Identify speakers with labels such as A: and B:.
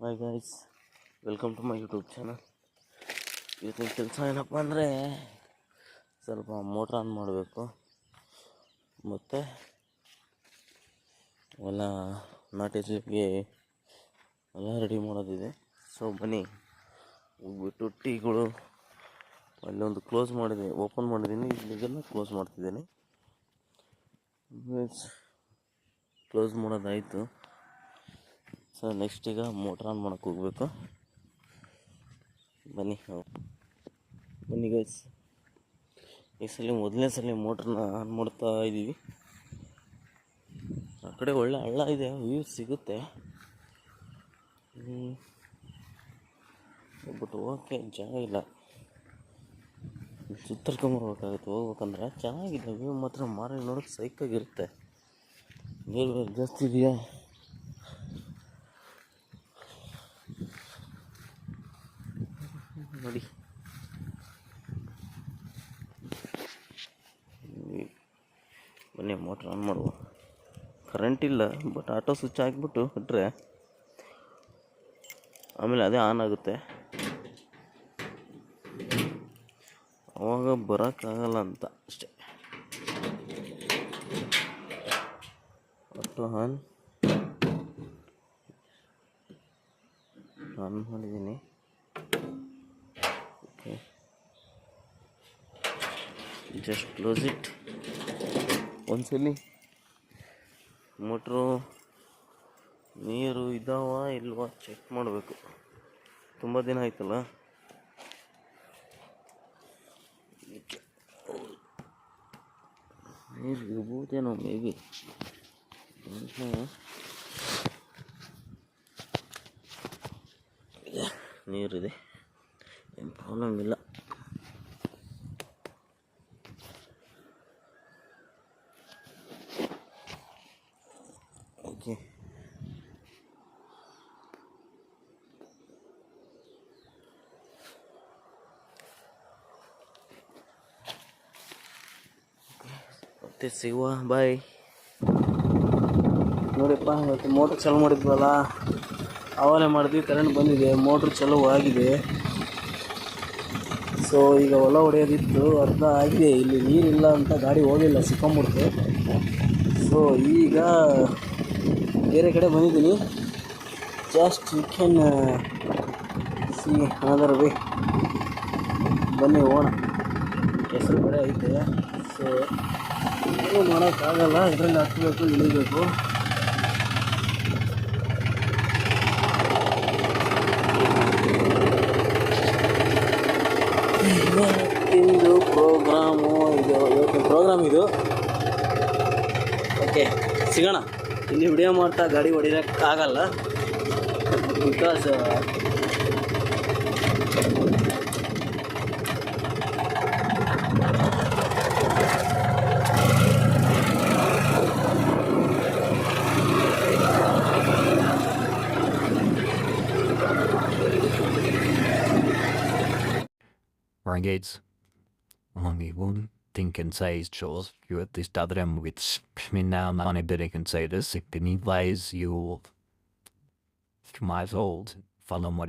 A: Hi guys, welcome to my YouTube channel. ಇವತ್ತಿನ ಕೆಲಸ ಏನಪ್ಪ ಅಂದರೆ ಸ್ವಲ್ಪ ಮೋಟ್ರ್ ಆನ್ ಮಾಡಬೇಕು ಮತ್ತು ಎಲ್ಲ ನಾಟಿ ಜೀರಿಗೆ ಎಲ್ಲ ರೆಡಿ ಮಾಡೋದಿದೆ. ಸೊ ಬನ್ನಿ ಹೋಗ್ಬಿಟ್ಟು ಟೀಗಳು ಅಲ್ಲೊಂದು ಕ್ಲೋಸ್ ಮಾಡಿದ್ದೀನಿ, ಓಪನ್ ಮಾಡಿದ್ದೀನಿ, ಇಲ್ಲಿಗೆಲ್ಲ ಕ್ಲೋಸ್ ಮಾಡ್ತಿದ್ದೀನಿ. ಕ್ಲೋಸ್ ಮಾಡೋದಾಯಿತು. ಸೊ ನೆಕ್ಸ್ಟ್ ಈಗ ಮೋಟ್ರ್ ಆನ್ ಮಾಡೋಕ್ಕೆ ಹೋಗಬೇಕು. ಬನ್ನಿ ಗೈಸ್, ಈ ಸಲ ಮೊದಲನೇ ಸಲ ಮೋಟ್ರನ್ನ ಆನ್ ಮಾಡ್ತಾ ಇದ್ದೀವಿ. ಆ ಕಡೆ ಒಳ್ಳೆ ಹಳ್ಳ ಇದೆ, ವ್ಯೂ ಸಿಗುತ್ತೆ. ಬಟ್ ಹೋಗೋಕ್ಕೆ ಜಾಗ ಇಲ್ಲ, ಸುತ್ತರ್ಕೊಂಬರ್ಬೇಕಾಗುತ್ತೆ. ಹೋಗ್ಬೇಕಂದ್ರೆ ಚೆನ್ನಾಗಿದೆ ವ್ಯೂ ಮಾತ್ರ, ಮಾರ ನೋಡೋಕ್ಕೆ ಸೈಕಾಗಿರುತ್ತೆ. ನೀರು ಜಾಸ್ತಿ ಇದೆಯಾ ನೋಡಿ. ಬನ್ನಿ ಮೋಟ್ರ್ ಆನ್ ಮಾಡುವ. ಕರೆಂಟ್ ಇಲ್ಲ, ಬಟ್ ಆಟೋ ಸ್ವಿಚ್ ಹಾಕ್ಬಿಟ್ಟು ಬಿಟ್ಟರೆ ಆಮೇಲೆ ಅದೇ ಆನ್ ಆಗುತ್ತೆ. ಅವಾಗ ಬರೋಕ್ಕಾಗಲ್ಲ ಅಂತ ಅಷ್ಟೆ. ಆಟೋ ಆನ್ ಮಾಡಿದ್ದೀನಿ. Okay, just close it. ಒಂದ್ಸಲಿ ಮೋಟ್ರು ನೀರು ಇದಾವ ಇಲ್ವಾ ಚೆಕ್ ಮಾಡಬೇಕು. ತುಂಬ ದಿನ ಆಯ್ತಲ್ಲ. ನೀರು ಇರ್ಬೋದೇನೋ ಮೇ ಬಿ. ನೀರಿದೆ, ಏನು ಪ್ರಾಬ್ಲಮ್ ಇಲ್ಲ. ಓಕೆ, ಮತ್ತೆ ಸಿಗುವ, ಬಾಯ್. ನೋಡಿಪ್ಪ, ಇವತ್ತು ಮೋಟ್ರ್ ಚಾಲು ಮಾಡಿದ್ವಲ್ಲ, ಆವಾಗಲೇ ಮಾಡಿದ್ವಿ, ಕರೆಂಟ್ ಬಂದಿದೆ, ಮೋಟ್ರ್ ಚಾಲು ಆಗಿದೆ. ಸೊ ಈಗ ಹೊಲ ಹೊಡೆಯೋದಿತ್ತು, ಅರ್ಧ ಆಗಿದೆ. ಇಲ್ಲಿ ನೀರಿಲ್ಲ ಅಂತ ಗಾಡಿ ಹೋಗಿಲ್ಲ, ಸಿಕ್ಕೊಂಬಿಡ್ತು. ಸೊ ಈಗ ಬೇರೆ ಕಡೆ ಬಂದಿದ್ದೀನಿ. Just you can see another way. ಬನ್ನಿ ಹೋಗೋಣ. ಹೆಸರು ಕಡೆ ಐತೆ. ಸೊ ಏನೂ ಮಾಡೋಕ್ಕಾಗಲ್ಲ, ಇದರಲ್ಲಿ ಹತ್ತಬೇಕು, ಇಳಿಬೇಕು. ಇವತ್ತಿಂದು ಪ್ರೋಗ್ರಾಮು ಇದು, ಇವತ್ತಿನ ಪ್ರೋಗ್ರಾಮ್ ಇದು. ಓಕೆ, ಸಿಗೋಣ. ಇಲ್ಲಿ ವಿಡಿಯೋ ಮಾಡ್ತಾ ಗಾಡಿ ಹೊಡಿಯೋಕ್ಕಾಗಲ್ಲ, because
B: Renegades. Only one thing can say is Charles, you at this other end with me now, money better can say this. If any ways you miles old, follow what